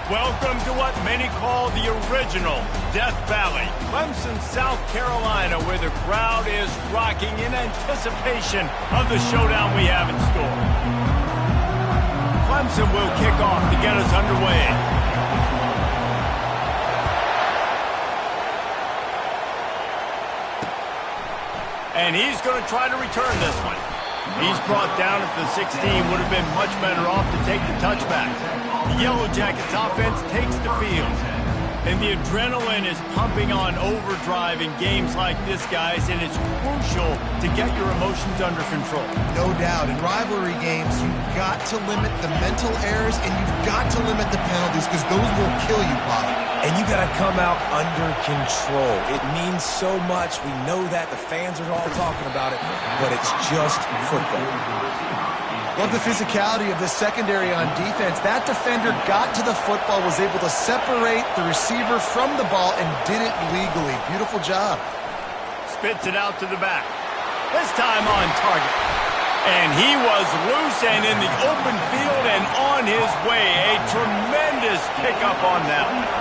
Welcome to what many call the original Death Valley, Clemson, South Carolina, where the crowd is rocking in anticipation of the showdown we have in store. Clemson will kick off to get us underway. And he's going to try to return this one. He's brought down at the 16, would have been much better off to take the touchback. The Yellow Jackets offense takes the field. And the adrenaline is pumping on overdrive in games like this, guys, and it's crucial to get your emotions under control. No doubt. In rivalry games, you've got to limit the mental errors and you've got to limit the penalties because those will kill you, Bob. And you got to come out under control. It means so much. We know that. The fans are all talking about it, but it's just football. Love the physicality of the secondary on defense. That defender got to the football, was able to separate the receiver from the ball, and did it legally. Beautiful job. Spits it out to the back. This time on target. And he was loose and in the open field and on his way. A tremendous pickup on that one.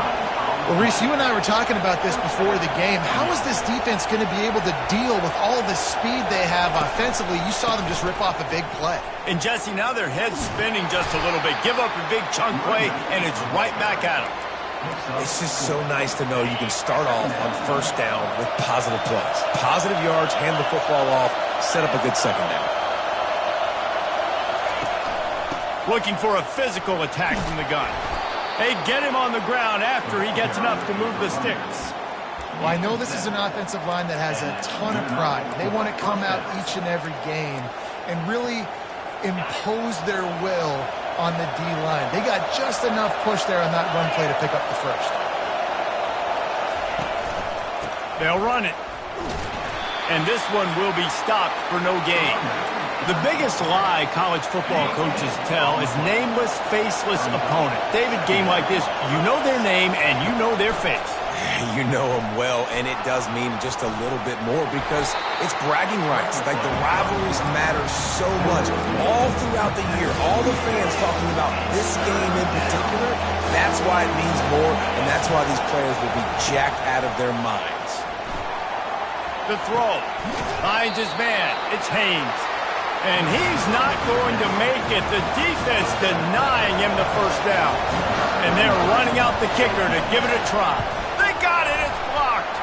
Well, Reese, you and I were talking about this before the game. How is this defense going to be able to deal with all the speed they have offensively? You saw them just rip off a big play. And, Jesse, now their head's spinning just a little bit. Give up a big chunk play, and it's right back at them. It's just so nice to know you can start off on first down with positive plays. Positive yards, hand the football off, set up a good second down. Looking for a physical attack from the gun. They get him on the ground after he gets enough to move the sticks. Well, I know this is an offensive line that has a ton of pride. They want to come out each and every game and really impose their will on the D-line. They got just enough push there on that run play to pick up the first. They'll run it. And this one will be stopped for no gain. The biggest lie college football coaches tell is nameless, faceless opponent. David, game like this, you know their name and you know their face. You know them well, and it does mean just a little bit more because it's bragging rights. Like, the rivalries matter so much. All throughout the year, all the fans talking about this game in particular, that's why it means more, and that's why these players will be jacked out of their minds. The throw. Finds his man. It's Haynes. And he's not going to make it. The defense denying him the first down. And they're running out the kicker to give it a try. They got it. It's blocked.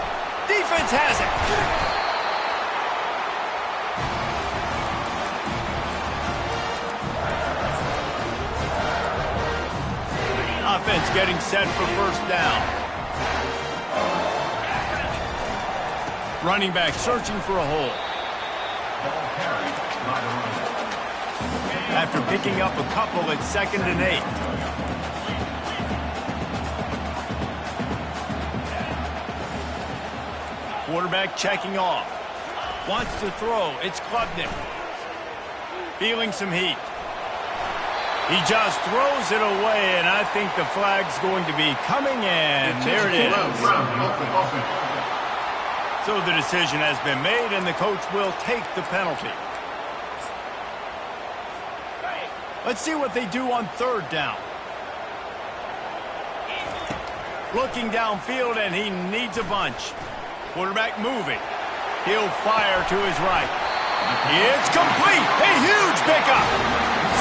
Defense has it. Offense getting set for first down. Running back searching for a hole. After picking up a couple at 2nd and 8. Quarterback checking off. Wants to throw. It's Klubnik. Feeling some heat. He just throws it away, and I think the flag's going to be coming in. There it is. So the decision has been made, and the coach will take the penalty. Let's see what they do on 3rd down. Looking downfield, and he needs a bunch. Quarterback moving. He'll fire to his right. It's complete. A huge pickup.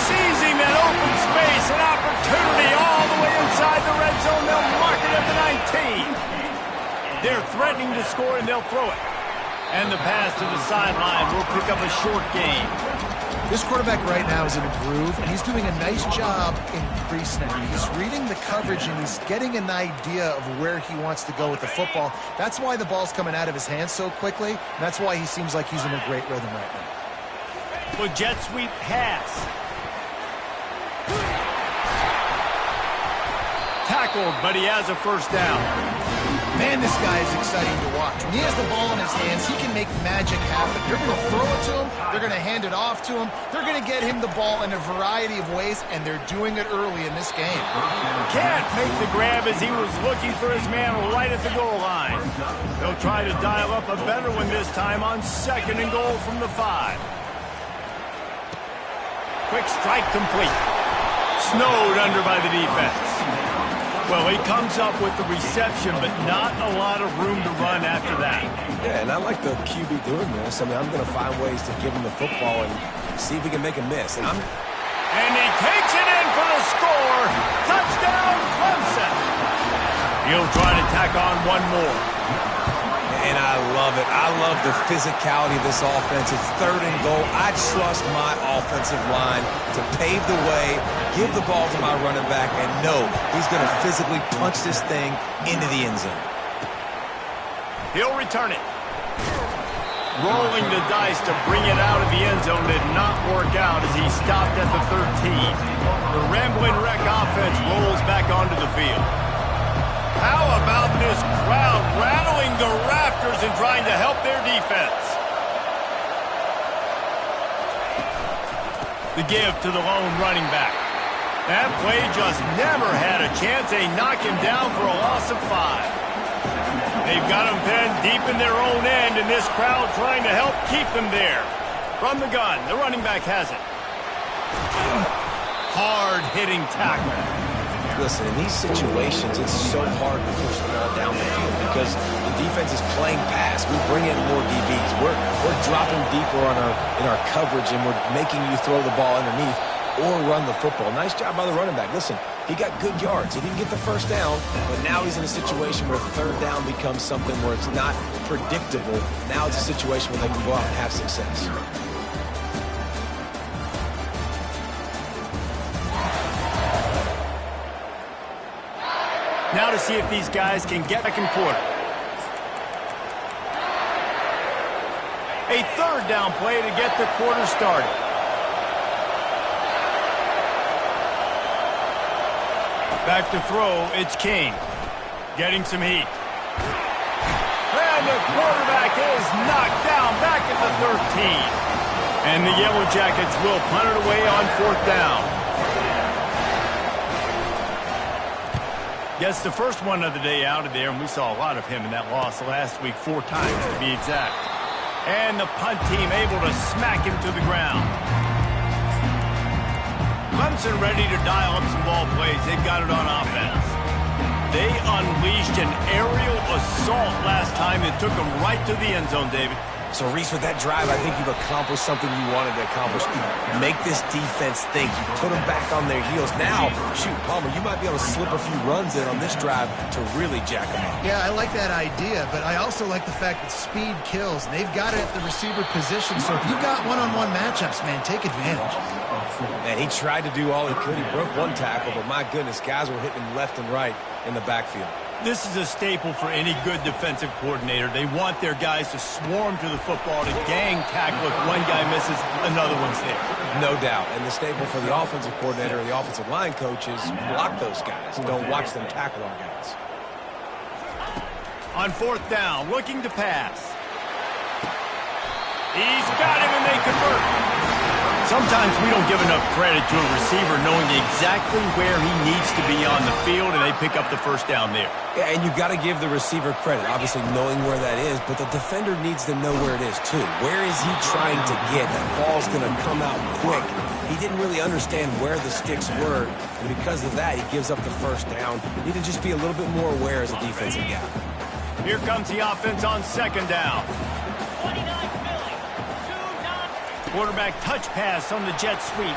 Seizing that open space, an opportunity all the way inside the red zone. They'll mark it at the 19. They're threatening to score, and they'll throw it. And the pass to the sideline will pick up a short gain. This quarterback right now is in a groove, and he's doing a nice job in pre-snap. He's reading the coverage, and he's getting an idea of where he wants to go with the football. That's why the ball's coming out of his hands so quickly, and that's why he seems like he's in a great rhythm right now. Well, jet sweep pass. Tackled, but he has a first down. Man, this guy is exciting to watch. When he has the ball in his hands, he can make magic happen. They're going to throw it to him. They're going to hand it off to him. They're going to get him the ball in a variety of ways, and they're doing it early in this game. Can't make the grab as he was looking for his man right at the goal line. They'll try to dial up a better one this time on 2nd and goal from the 5. Quick strike complete. Snowed under by the defense. Well, he comes up with the reception, but not a lot of room to run after that. Yeah, and I like the QB doing this. I mean, I'm going to find ways to give him the football and see if he can make a miss. And he takes it in for the score. Touchdown, Clemson. He'll try to tack on one more. And I love it. I love the physicality of this offense. It's 3rd and goal. I trust my offensive line to pave the way, give the ball to my running back, and know he's going to physically punch this thing into the end zone. He'll return it. Rolling the dice to bring it out of the end zone did not work out as he stopped at the 13. The Rambling Wreck offense rolls back onto the field. How about this crowd rattling the rafters and trying to help their defense? The give to the lone running back. That play just never had a chance. They knock him down for a loss of 5. They've got him pinned deep in their own end, and this crowd trying to help keep them there. From the gun, the running back has it. Hard-hitting tackle. Listen, in these situations, it's so hard to push the ball down the field because the defense is playing pass. We bring in more DBs. We're dropping deeper in our coverage, and we're making you throw the ball underneath or run the football. Nice job by the running back. Listen, he got good yards. He didn't get the first down, but now he's in a situation where 3rd down becomes something where it's not predictable. Now it's a situation where they can go out and have success. Now to see if these guys can get back in quarter. A 3rd down play to get the quarter started. Back to throw, it's King. Getting some heat. And the quarterback is knocked down back at the 13. And the Yellow Jackets will punt it away on 4th down. Gets the first one of the day out of there, and we saw a lot of him in that loss last week, 4 times to be exact. And the punt team able to smack him to the ground. Clemson ready to dial up some ball plays. They've got it on offense. They unleashed an aerial assault last time that took them right to the end zone, David. So, Reese, with that drive, I think you've accomplished something you wanted to accomplish. Make this defense think. You put them back on their heels. Now, shoot, Palmer, you might be able to slip a few runs in on this drive to really jack them up. Yeah, I like that idea, but I also like the fact that speed kills. They've got it at the receiver position, so if you've got one-on-one matchups, man, take advantage. Man, he tried to do all he could. He broke one tackle, but my goodness, guys were hitting him left and right in the backfield. This is a staple for any good defensive coordinator. They want their guys to swarm to the football, to gang tackle. If one guy misses, another one's there. No doubt. And the staple for the offensive coordinator or the offensive line coach is block those guys. Don't watch them tackle our guys. On 4th down, looking to pass. He's got him, and they convert. Sometimes we don't give enough credit to a receiver knowing exactly where he needs to be on the field, and they pick up the first down there. Yeah, and you got to give the receiver credit, obviously knowing where that is, but the defender needs to know where it is too. Where is he trying to get? That ball's going to come out quick. He didn't really understand where the sticks were, and because of that, he gives up the first down. You need to just be a little bit more aware as a defensive guy. Here comes the offense on 2nd down. Quarterback touch pass on the jet sweep.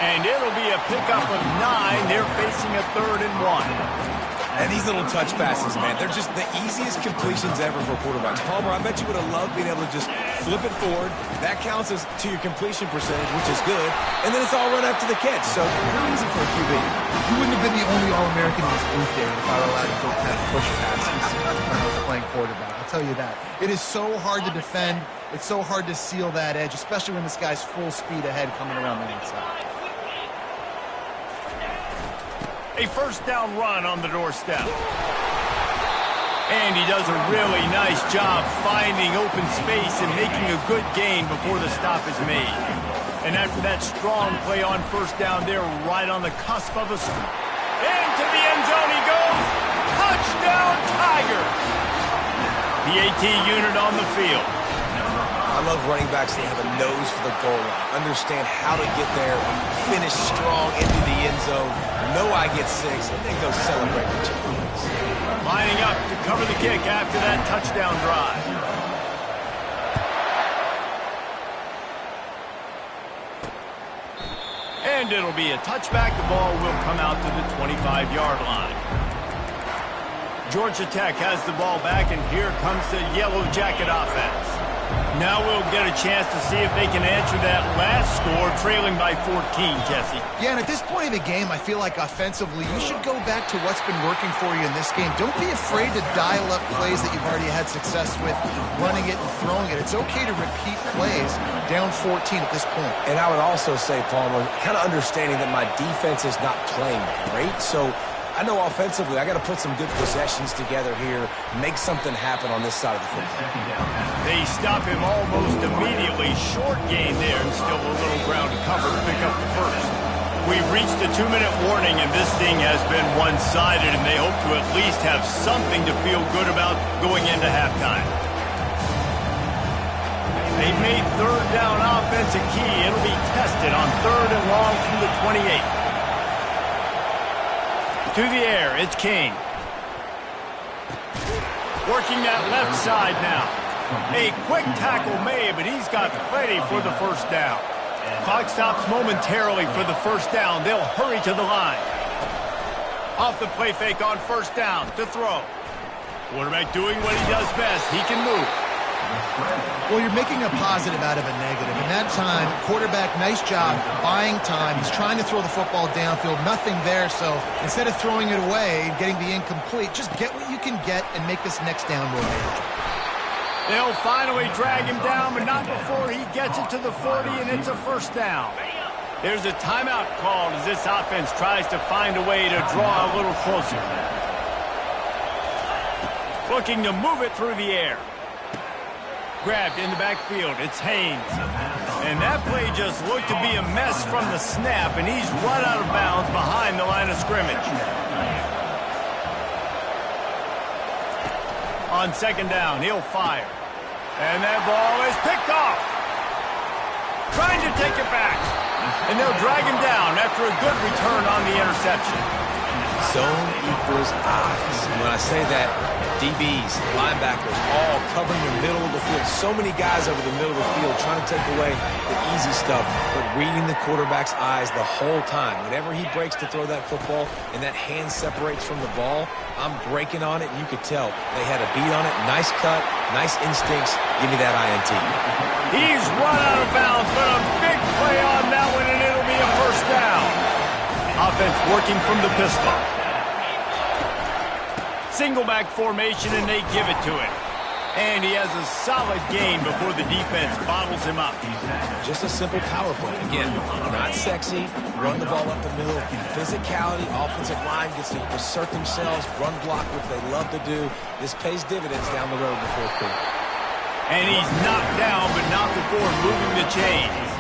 And it'll be a pickup of 9. They're facing a 3rd and 1. And these little touch passes, man, they're just the easiest completions ever for quarterbacks. Palmer, I bet you would have loved being able to just flip it forward. That counts as to your completion percentage, which is good. And then it's all run after the catch. So pretty easy for a QB. You wouldn't have been the only All-American in this booth, David, if I were allowed to go kind of push passes when I was playing quarterback. I'll tell you that. It is so hard to defend. It's so hard to seal that edge, especially when this guy's full speed ahead coming around the outside. A first down run on the doorstep. And he does a really nice job finding open space and making a good gain before the stop is made. And after that strong play on first down, they're right on the cusp of a score. Into the end zone he goes. Touchdown, Tigers! The AT unit on the field. I love running backs that have a nose for the goal line, understand how to get there, finish strong into the end zone, know I get 6, and then go celebrate with your friends. Lining up to cover the kick after that touchdown drive. And it'll be a touchback. The ball will come out to the 25-yard line. Georgia Tech has the ball back, and here comes the Yellow Jacket offense. Now we'll get a chance to see if they can answer that last score, trailing by 14, Jesse. Yeah, and at this point of the game, I feel like offensively, you should go back to what's been working for you in this game. Don't be afraid to dial up plays that you've already had success with, running it and throwing it. It's okay to repeat plays down 14 at this point. And I would also say, Palmer, kind of understanding that my defense is not playing great, so I know offensively I got to put some good possessions together here, make something happen on this side of the football. They stop him almost immediately. Short gain there, and still a little ground to cover to pick up the first. We've reached the 2-minute warning, and this thing has been one-sided, and they hope to at least have something to feel good about going into halftime. They've made third down offense a key. It'll be tested on 3rd and long from the 28. To the air, it's King. Working that left side now. A quick tackle made, but he's got plenty for the first down. Clock stops momentarily for the first down. They'll hurry to the line. Off the play fake on first down to throw. Quarterback doing what he does best. He can move. Well, you're making a positive out of a negative. In that time, quarterback, nice job, buying time. He's trying to throw the football downfield. Nothing there, so instead of throwing it away and getting the incomplete, just get what you can get and make this next down more manageable. They'll finally drag him down, but not before he gets it to the 40, and it's a first down. There's a timeout called as this offense tries to find a way to draw a little closer. Looking to move it through the air. Grabbed in the backfield. It's Haynes. And that play just looked to be a mess from the snap, and he's run out of bounds behind the line of scrimmage. On second down, he'll fire. And that ball is picked off. Trying to take it back. And they'll drag him down after a good return on the interception. Zone equals eyes. When I say that, DBs, linebackers, all covering the middle of the field. So many guys over the middle of the field trying to take away the easy stuff, but reading the quarterback's eyes the whole time. Whenever he breaks to throw that football and that hand separates from the ball, I'm breaking on it, and you could tell they had a beat on it. Nice cut, nice instincts. Give me that INT. He's run out of bounds, but a big play on that one, and it'll be a first down. Offense working from the pistol. Single back formation, and they give it to him. And he has a solid gain before the defense bottles him up. Just a simple power play. Again, not sexy, run the ball up the middle. Physicality, offensive line gets to assert themselves, run block, which they love to do. This pays dividends down the road in the fourth quarter. And he's knocked down, but not before moving the chains.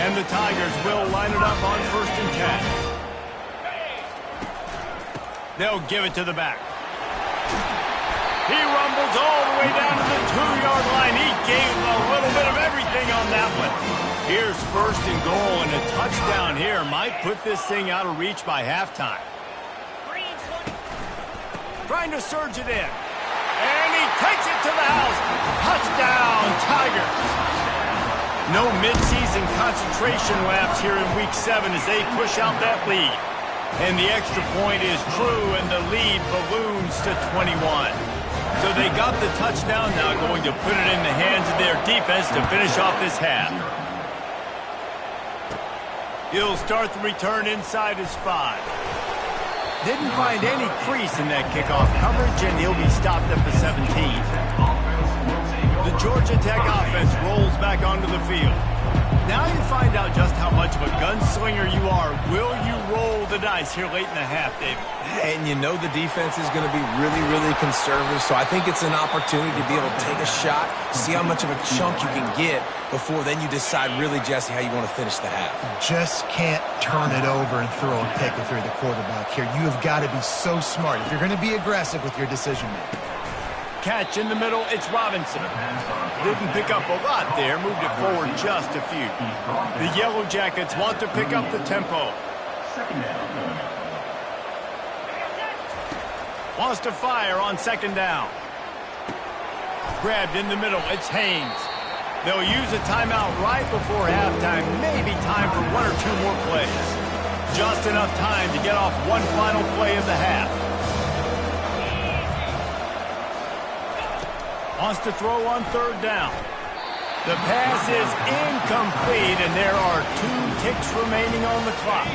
And the Tigers will line it up on 1st and 10. They'll give it to the back. He rumbles all the way down to the 2-yard line. He gave a little bit of everything on that one. Here's 1st and goal, and a touchdown here might put this thing out of reach by halftime. Trying to surge it in. And he takes it to the house. Touchdown, Tigers. No midseason concentration laps here in Week 7 as they push out that lead. And the extra point is true, and the lead balloons to 21. So they got the touchdown, now going to put it in the hands of their defense to finish off this half. He'll start the return inside his 5. Didn't find any crease in that kickoff coverage, and he'll be stopped at the 17. The Georgia Tech offense rolls back onto the field. Now you find out just how much much of a gunslinger you are, will you roll the dice here late in the half, David? And you know the defense is going to be really, really conservative, so I think it's an opportunity to be able to take a shot, see how much of a chunk you can get before then you decide really, Jesse, how you want to finish the half. Just can't turn it over and throw a pick if you're the quarterback here. You have got to be so smart if you're going to be aggressive with your decision-making. Catch in the middle, it's Robinson. Didn't pick up a lot there, moved it forward just a few. The Yellow Jackets want to pick up the tempo. Wants to fire on second down. Grabbed in the middle, it's Haynes. They'll use a timeout right before halftime, maybe time for one or two more plays. Just enough time to get off one final play of the half. Wants to throw on third down. The pass is incomplete, and there are 2 ticks remaining on the clock.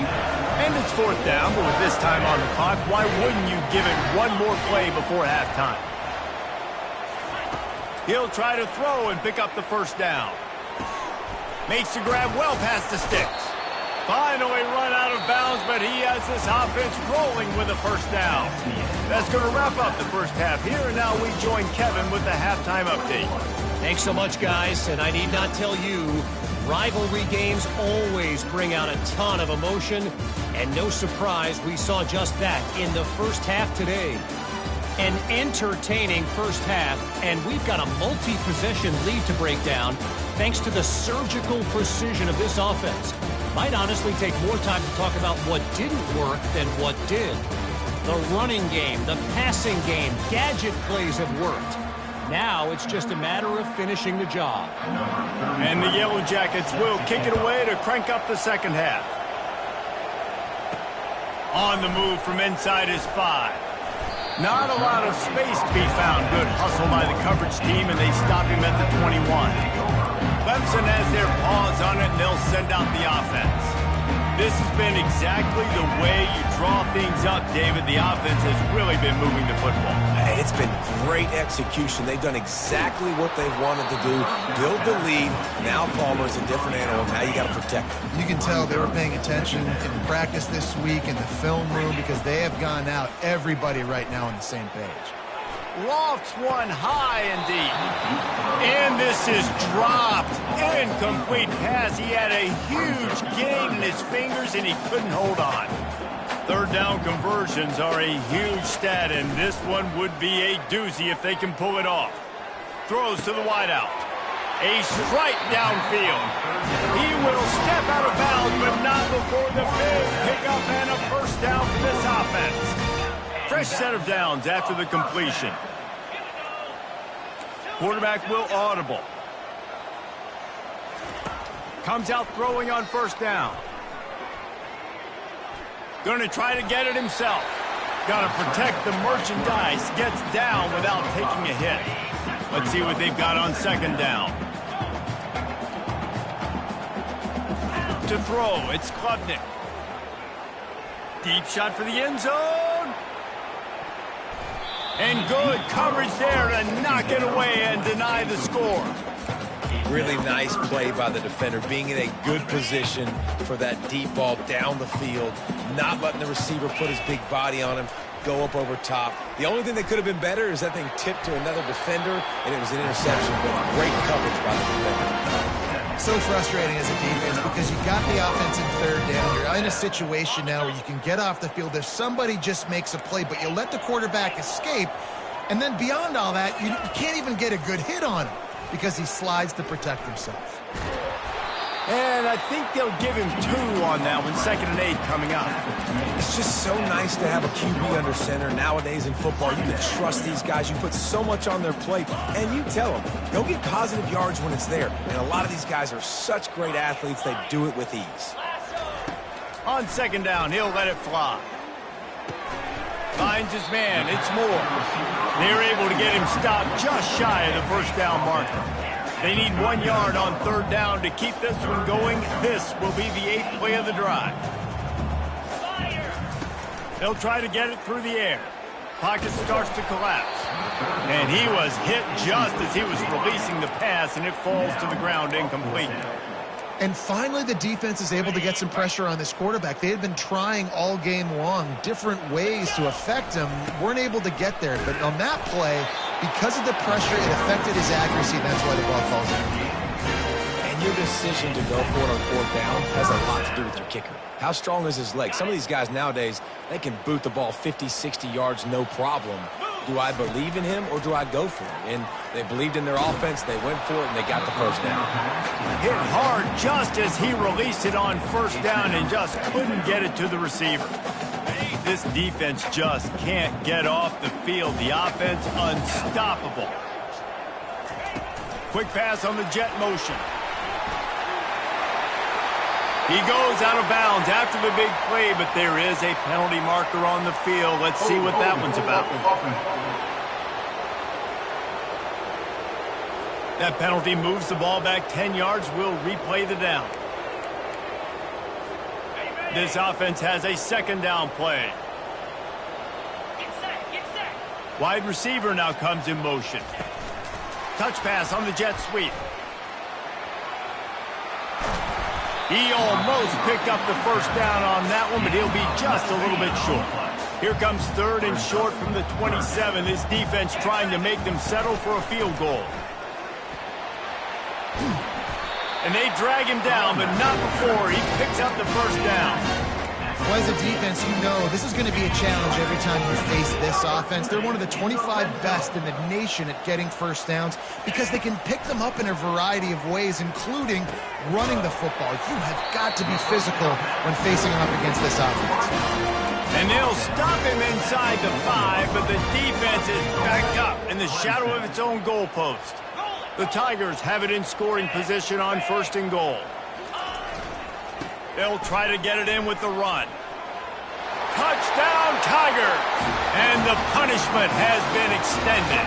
And it's fourth down, but with this time on the clock, why wouldn't you give it one more play before halftime? He'll try to throw and pick up the first down. Makes the grab well past the sticks. Finally run out of bounds, but he has this offense rolling with a first down. That's going to wrap up the first half here, and now we join Kevin with the halftime update. Thanks so much, guys, and I need not tell you, rivalry games always bring out a ton of emotion, and no surprise, we saw just that in the first half today. An entertaining first half, and we've got a multi-possession lead to break down thanks to the surgical precision of this offense. Might honestly take more time to talk about what didn't work than what did. The running game, the passing game, gadget plays have worked. Now it's just a matter of finishing the job. And the Yellow Jackets will kick it away to crank up the second half. On the move from inside his 5. Not a lot of space to be found. Good hustle by the coverage team, and they stop him at the 21. Clemson has their paws on it, and they'll send out the offense. This has been exactly the way you draw things up, David. The offense has really been moving the football. Hey, it's been great execution. They've done exactly what they've wanted to do. Build the lead. Now Palmer's a different animal. Now you got to protect him. You can tell they were paying attention in practice this week in the film room because they have gone out, everybody right now on the same page. Lofts one high and deep. And this is dropped. Incomplete pass. He had a huge gain in his fingers, and he couldn't hold on. Third down conversions are a huge stat, and this one would be a doozy if they can pull it off. Throws to the wideout. A strike downfield. He will step out of bounds, but not before the big pickup and a first down for this offense. Fresh set of downs after the completion. Quarterback will audible. Comes out throwing on first down. Going to try to get it himself. Got to protect the merchandise. Gets down without taking a hit. Let's see what they've got on second down. To throw, it's Klubnik. Deep shot for the end zone. And good coverage there to knock it away and deny the score. Really nice play by the defender, being in a good position for that deep ball down the field, not letting the receiver put his big body on him, go up over top. The only thing that could have been better is that thing tipped to another defender, and it was an interception, but great coverage by the defender. So frustrating as a defense because you got the offense in third down. You're in a situation now where you can get off the field if somebody just makes a play, but you let the quarterback escape, and then beyond all that, you can't even get a good hit on him because he slides to protect himself. And I think they'll give him 2 on that one, 2nd and 8 coming up. It's just so nice to have a QB under center. Nowadays in football, you can trust these guys. You put so much on their plate, and you tell them, go get positive yards when it's there. And a lot of these guys are such great athletes, they do it with ease. On second down, he'll let it fly. Finds his man, it's Moore. They're able to get him stopped just shy of the first down marker. They need 1 yard on third down to keep this one going. This will be the 8th play of the drive. They'll try to get it through the air. Pocket starts to collapse. And he was hit just as he was releasing the pass, and it falls to the ground incomplete. And finally, the defense is able to get some pressure on this quarterback. They had been trying all game long, different ways to affect him, weren't able to get there. But on that play, because of the pressure, it affected his accuracy, and that's why the ball falls in. And your decision to go for it on 4th down has a lot to do with your kicker. How strong is his leg? Some of these guys nowadays, they can boot the ball 50, 60 yards, no problem. Do I believe in him or do I go for it? And they believed in their offense, they went for it, and they got the 1st down. Hit hard just as he released it on 1st down and just couldn't get it to the receiver. This defense just can't get off the field. The offense unstoppable. Quick pass on the jet motion. He goes out of bounds after the big play, but there is a penalty marker on the field. Let's see what that one's about. That penalty moves the ball back 10 yards. We'll replay the down. This offense has a 2nd down play. Get set. Wide receiver now comes in motion. Touch pass on the jet sweep. He almost picked up the 1st down on that one, but he'll be just a little bit short. Here comes 3rd and short from the 27. This defense trying to make them settle for a field goal. And they drag him down, but not before he picks up the 1st down. Well, as a defense, you know this is going to be a challenge every time you face this offense. They're one of the 25 best in the nation at getting 1st downs because they can pick them up in a variety of ways, including running the football. You have got to be physical when facing off against this offense. And they'll stop him inside the 5, but the defense is backed up in the shadow of its own goalpost. The Tigers have it in scoring position on 1st and goal. They'll try to get it in with the run. Touchdown, Tigers! And the punishment has been extended.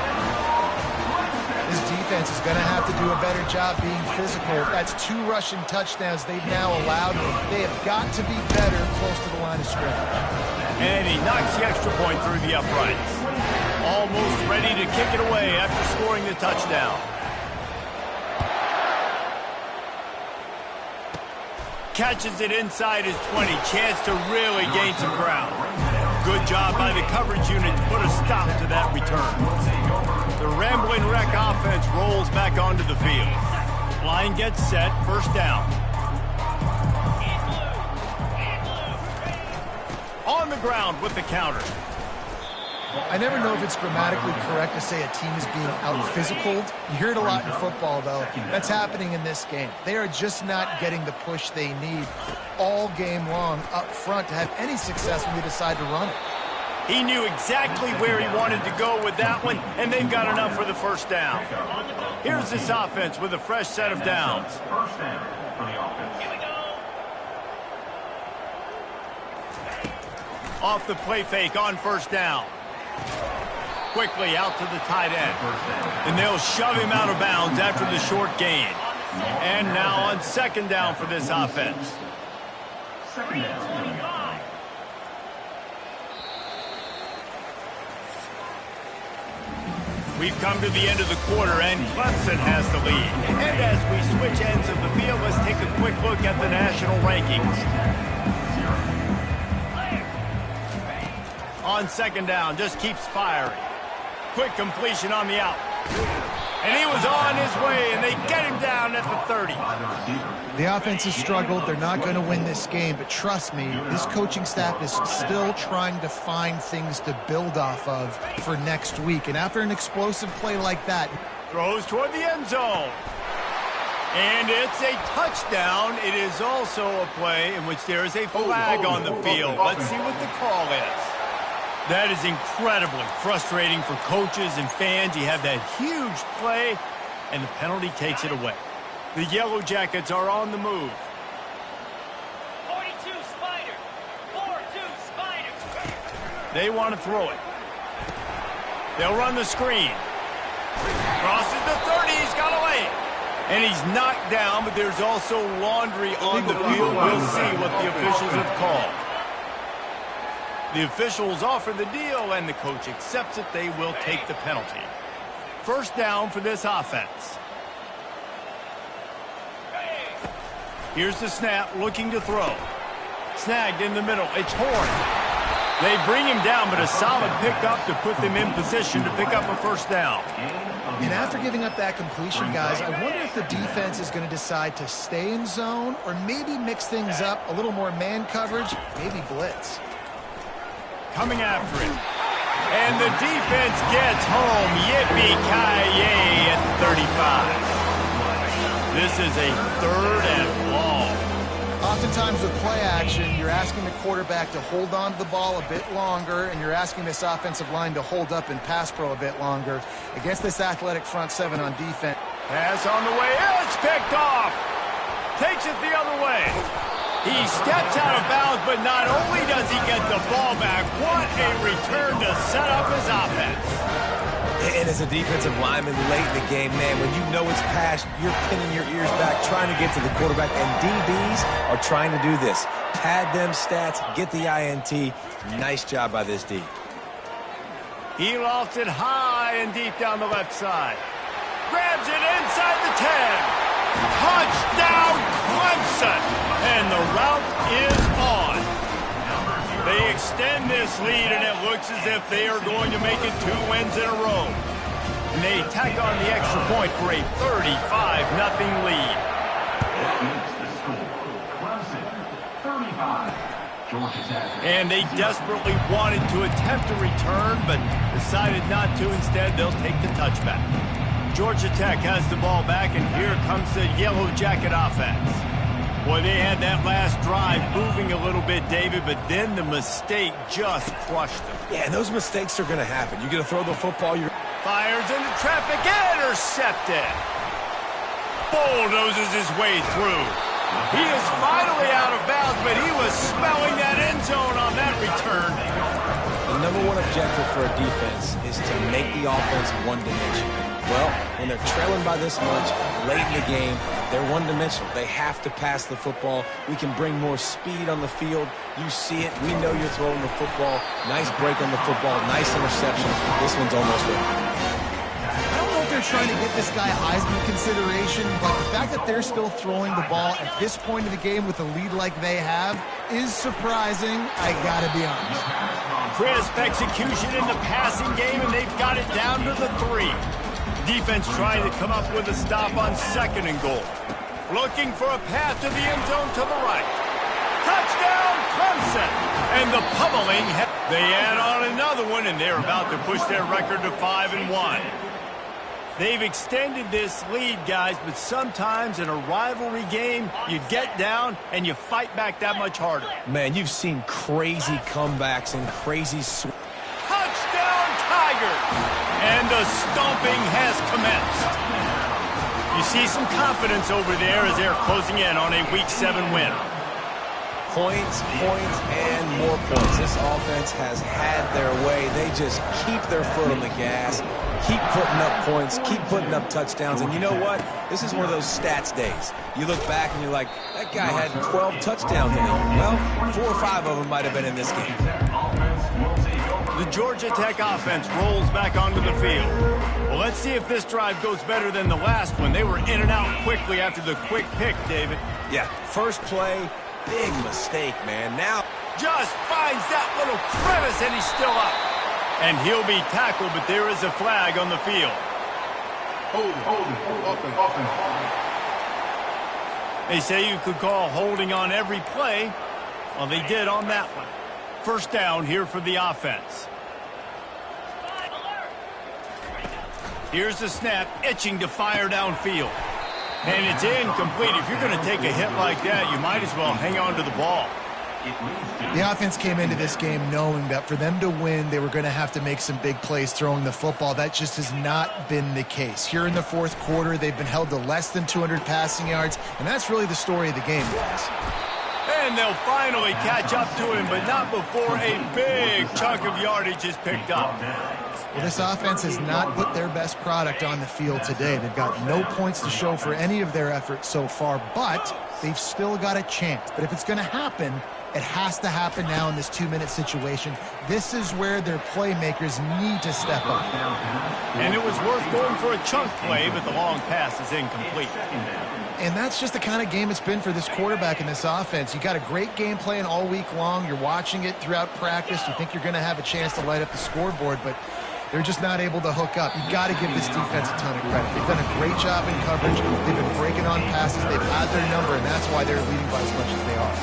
This defense is going to have to do a better job being physical. That's 2 rushing touchdowns they've now allowed. They have got to be better close to the line of scrimmage. And he knocks the extra point through the uprights. Almost ready to kick it away after scoring the touchdown. Catches it inside his 20. Chance to really gain some ground. Good job by the coverage unit to put a stop to that return. The Rambling Wreck offense rolls back onto the field. Line gets set. 1st down. On the ground with the counter. I never know if it's grammatically correct to say a team is being out-physicaled. You hear it a lot in football, though. That's happening in this game. They are just not getting the push they need all game long up front to have any success when they decide to run it. He knew exactly where he wanted to go with that one, and they've got enough for the 1st down. Here's this offense with a fresh set of downs. Off the play fake on 1st down. Quickly out to the tight end. And they'll shove him out of bounds after the short gain. And now on 2nd down for this offense. We've come to the end of the quarter, and Clemson has the lead. And as we switch ends of the field, let's take a quick look at the national rankings. On 2nd down, just keeps firing. Quick completion on the out. And he was on his way, and they get him down at the 30. The offense has struggled. They're not going to win this game, but trust me, this coaching staff is still trying to find things to build off of for next week. And after an explosive play like that, Throws toward the end zone. And it's a touchdown. It is also a play in which there is a flag on the field. Let's see what the call is. That is incredibly frustrating for coaches and fans. You have that huge play, and the penalty takes it away. The Yellow Jackets are on the move. 42 Spider. 4-2 Spider. They want to throw it. They'll run the screen. Crosses the 30. He's got away. And he's knocked down, but there's also laundry on the field. We'll see what the officials have called. The officials offer the deal, and the coach accepts it. They will take the penalty. 1st down for this offense. Here's the snap, looking to throw. Snagged in the middle. It's Horn. They bring him down, but a solid pickup to put them in position to pick up a first down. And after giving up that completion, guys, I wonder if the defense is going to decide to stay in zone or maybe mix things up, a little more man coverage, maybe blitz. Coming after it. And the defense gets home. Yippee-ki-yay at 35. This is a 3rd and long. Oftentimes with play action, you're asking the quarterback to hold on to the ball a bit longer, and you're asking this offensive line to hold up in pass pro a bit longer. Against this athletic front seven on defense. Pass on the way. It's picked off. Takes it the other way. He steps out of bounds, but not only does he get the ball back, what a return to set up his offense. And as a defensive lineman late in the game, man, when you know it's past, you're pinning your ears back, trying to get to the quarterback, and DBs are trying to do this. Pad them stats, get the INT. Nice job by this D. He lofts it high and deep down the left side. Grabs it inside the 10. Touchdown, Clemson! And the route is on. They extend this lead, and it looks as if they are going to make it 2 wins in a row. And they tack on the extra point for a 35-0 lead. And they desperately wanted to attempt a return, but decided not to. Instead, they'll take the touchback. Georgia Tech has the ball back, and here comes the Yellow Jacket offense. Boy, they had that last drive moving a little bit, David, but then the mistake just crushed them. Yeah, and those mistakes are going to happen. You're going to throw the football. Fires into traffic, intercepted. Bulldozes his way through. He is finally out of bounds, but he was smelling that end zone on that return. The number one objective for a defense is to make the offense one-dimensional. Well, when they're trailing by this much late in the game, they're one-dimensional. They have to pass the football. We can bring more speed on the field. You see it. We know you're throwing the football. Nice break on the football. Nice interception. This one's almost over. I don't know if they're trying to get this guy Heisman consideration, but the fact that they're still throwing the ball at this point of the game with a lead like they have is surprising, I gotta be honest. Crisp execution in the passing game, and they've got it down to the 3. Defense trying to come up with a stop on 2nd and goal. Looking for a path to the end zone to the right. Touchdown, Clemson! And the pummeling. They add on another one, and they're about to push their record to 5-1. They've extended this lead, guys, but sometimes in a rivalry game, you get down and you fight back that much harder. Man, you've seen crazy comebacks and crazy Touchdown, Tigers! And the stomping has commenced. You see some confidence over there as they're closing in on a Week 7 win. Points, and more points. This offense has had their way. They just keep their foot on the gas, keep putting up points, keep putting up touchdowns. And you know what? This is one of those stats days. You look back and you're like, that guy had 12 touchdowns in it. Well, 4 or 5 of them might have been in this game. The Georgia Tech offense rolls back onto the field. Well, let's see if this drive goes better than the last one. They were in and out quickly after the quick pick, David. Yeah, first play, big mistake, man. Now just finds that little crevice, and he's still up. And he'll be tackled, but there is a flag on the field. They say you could call holding on every play. Well, they did on that one. First down here for the offense. Here's the snap, itching to fire downfield. And it's incomplete. If you're going to take a hit like that, you might as well hang on to the ball. The offense came into this game knowing that for them to win, they were going to have to make some big plays throwing the football. That just has not been the case. Here in the 4th quarter, they've been held to less than 200 passing yards, and that's really the story of the game, guys. And they'll finally catch up to him, but not before a big chunk of yardage is picked up. Well, this offense has not put their best product on the field today. They've got no points to show for any of their efforts so far, but they've still got a chance. But if it's going to happen, it has to happen now in this 2-minute situation. This is where their playmakers need to step up. And it was worth going for a chunk play, but the long pass is incomplete. And that's just the kind of game it's been for this quarterback in this offense. You got a great game plan all week long. You're watching it throughout practice. You think you're going to have a chance to light up the scoreboard, but they're just not able to hook up. You got to give this defense a ton of credit. They've done a great job in coverage. They've been breaking on passes. They've had their number, and that's why they're leading by as much as they are.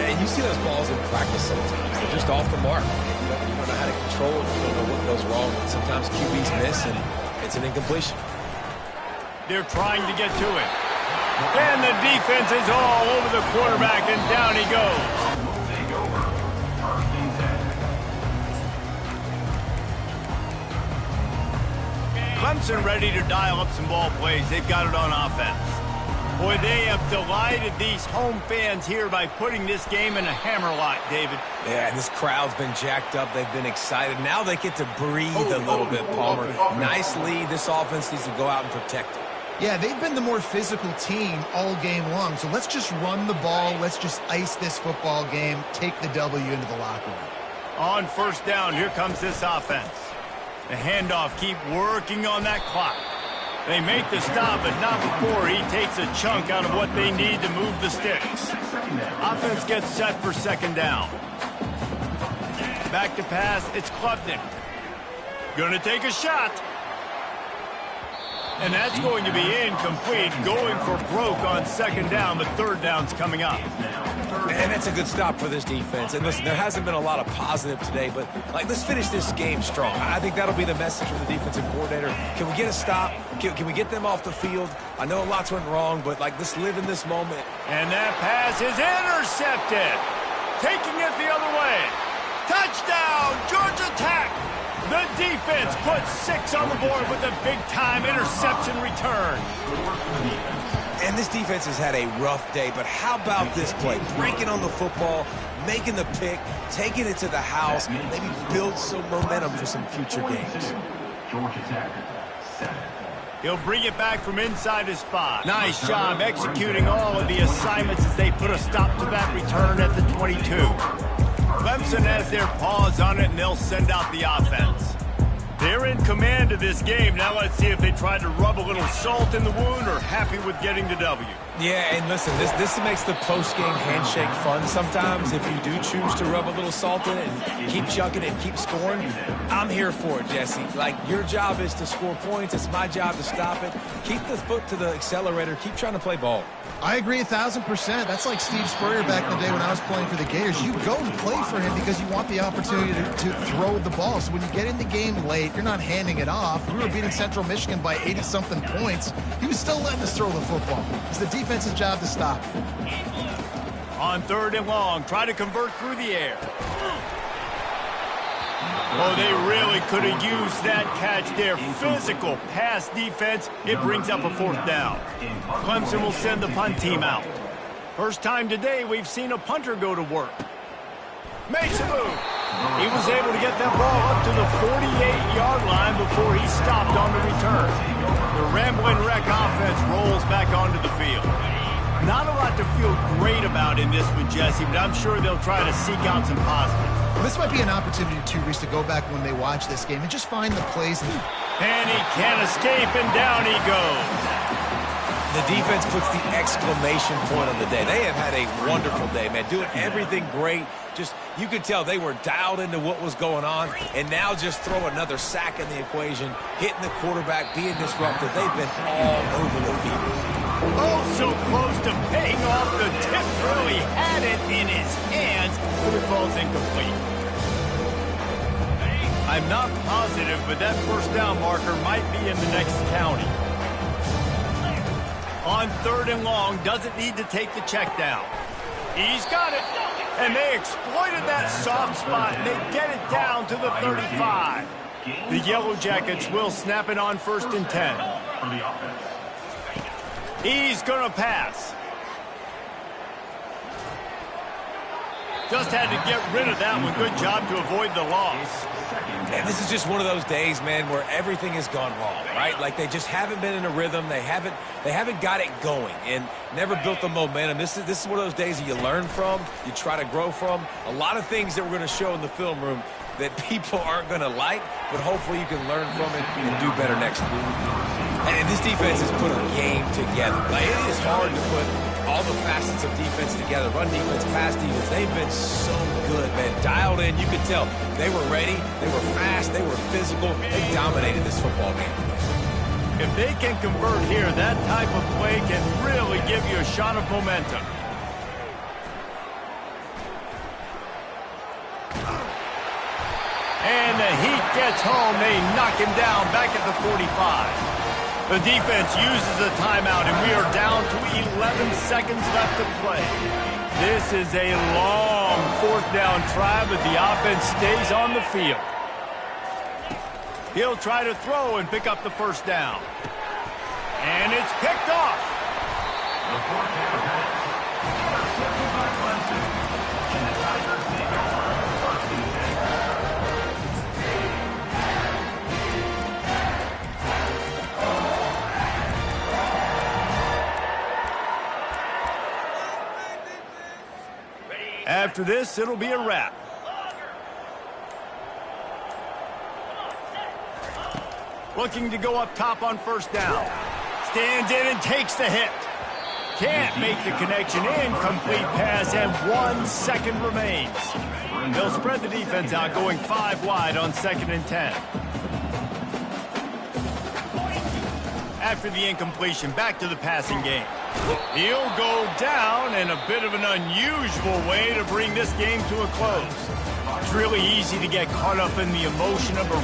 And you see those balls in practice sometimes. They're just off the mark. You don't know how to control it. You don't know what goes wrong. And sometimes QBs miss, and it's an incompletion. They're trying to get to it. And the defense is all over the quarterback, and down he goes. Clemson ready to dial up some ball plays. They've got it on offense. Boy, they have delighted these home fans here by putting this game in a hammerlock, David. Yeah, and this crowd's been jacked up. They've been excited. Now they get to breathe a little bit, Palmer. Nice lead. This offense needs to go out and protect it. Yeah, they've been the more physical team all game long, so let's just run the ball. Let's just ice this football game, take the W into the locker room. On first down, here comes this offense. The handoff, keep working on that clock. They make the stop, but not before he takes a chunk out of what they need to move the sticks. Offense gets set for second down. Back to pass, it's Klubnik. Gonna take a shot. And that's going to be incomplete, going for broke on second down, but third down's coming up. And that's a good stop for this defense. And listen, there hasn't been a lot of positive today, but let's finish this game strong. I think that'll be the message from the defensive coordinator. Can we get a stop? Can we get them off the field? I know lots went wrong, but let's live in this moment. And that pass is intercepted. Taking it the other way. Touchdown, Georgia Tech. The defense puts 6 on the board with a big-time interception return. And this defense has had a rough day, but how about this play? Breaking on the football, making the pick, taking it to the house, maybe build some momentum for some future games. He'll bring it back from inside his 5. Nice job executing all of the assignments as they put a stop to that return at the 22. Clemson has their paws on it, and they'll send out the offense. They're in command of this game. Now let's see if they try to rub a little salt in the wound or happy with getting the W. Yeah, and listen, this makes the post-game handshake fun sometimes. If you do choose to rub a little salt in it and keep chucking it and keep scoring, I'm here for it, Jesse. Your job is to score points. It's my job to stop it. Keep the foot to the accelerator. Keep trying to play ball. I agree 1,000%. That's like Steve Spurrier back in the day when I was playing for the Gators. You go and play for him because you want the opportunity to throw the ball. So when you get in the game late, you're not handing it off. We were beating Central Michigan by 80-something points. He was still letting us throw the football. It's the defense's job to stop. On third and long, try to convert through the air. Oh, they really could have used that catch there. Physical pass defense. It brings up a fourth down. Clemson will send the punt team out. First time today we've seen a punter go to work. Makes a move. He was able to get that ball up to the 48-yard line before he stopped on the return. The Ramblin' Wreck offense rolls back onto the field. Not a lot to feel great about in this one, Jesse, but I'm sure they'll try to seek out some positives. This might be an opportunity, too, Reese, to go back when they watch this game and just find the plays. And he can't escape, and down he goes. The defense puts the exclamation point on the day. They have had a wonderful day, man. Doing everything great. Just, you could tell they were dialed into what was going on, and now just throw another sack in the equation, hitting the quarterback, being disruptive. They've been all over the field. Oh, so close to paying off the tip. Really had it in his hands, but it falls incomplete. I'm not positive, but that first down marker might be in the next county. On third and long, doesn't need to take the check down. He's got it. And they exploited that soft spot, and they get it down to the 35. The Yellow Jackets will snap it on first and 10. He's going to pass. Just had to get rid of that one. Good job to avoid the loss. And this is just one of those days, man, where everything has gone wrong, right? Like they just haven't been in a rhythm. They haven't got it going and never built the momentum. This is one of those days that you learn from, you try to grow from. A lot of things that we're going to show in the film room that people aren't going to like, but hopefully you can learn from it and do better next time. And this defense has put a game together. Like, it is hard to put all the facets of defense together. Run defense, pass defense. They've been so good, man. Dialed in. You could tell they were ready. They were fast. They were physical. They dominated this football game. If they can convert here, that type of play can really give you a shot of momentum. And the Heat gets home. They knock him down back at the 45. The defense uses a timeout, and we are down to 11 seconds left to play. This is a long fourth down try, but the offense stays on the field. He'll try to throw and pick up the first down. And it's picked off. After this, it'll be a wrap. Looking to go up top on first down. Stands in and takes the hit. Can't make the connection. Incomplete pass, and 1 second remains. They'll spread the defense out, going 5 wide on 2nd and 10. After the incompletion, back to the passing game. He'll go down in a bit of an unusual way to bring this game to a close. It's really easy to get caught up in the emotion of a